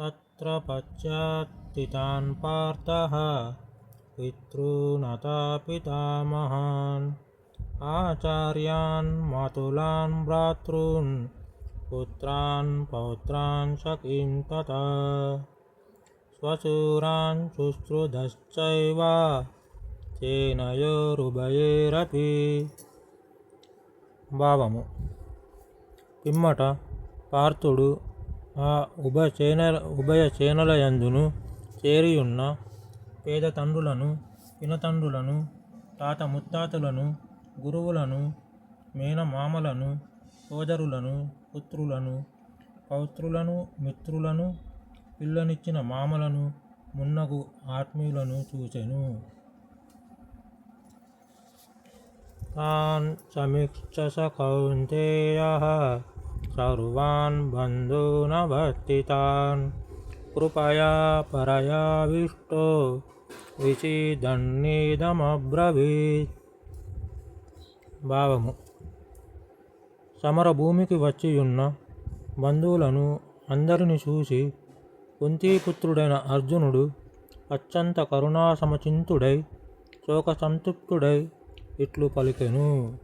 తత్ర పశ్చాత్తితాన్ పార్థః పితॄనతా పితామహాన్ ఆచార్యాన్ మాతులాన్ భ్రాతॄన్ పుత్రాన్ పౌత్రాన్ సఖీన్ తథా శ్వశూరాన్ శుశ్రుధశ్చైవ సేనయోరుభయైరపి. భావము: పిమ్మట పార్థుడు ఆ ఉభయ సేనలయందును చేరియున్న పేద తండ్రులను, పినతండ్రులను, తాత ముత్తాతలను, గురువులను, మేనమామలను, సోదరులను, పుత్రులను, పౌత్రులను, మిత్రులను, పిల్లనిచ్చిన మామలను, మున్నగు ఆత్మీయులను చూచెను. తాన్ సమీక్షస కౌంతేయః సర్వాన్ బంధూనవర్తితాన్ కృపయా పరయావిష్టో విషీదన్నిదమబ్రవీత్. భావము: సమరభూమికి వచ్చియున్న బంధువులను అందరిని చూసి కుంతీపుత్రుడైన అర్జునుడు అత్యంత కరుణాసమచింత్తుడై శోకసంతప్తుడై ఇట్లు పలికెను.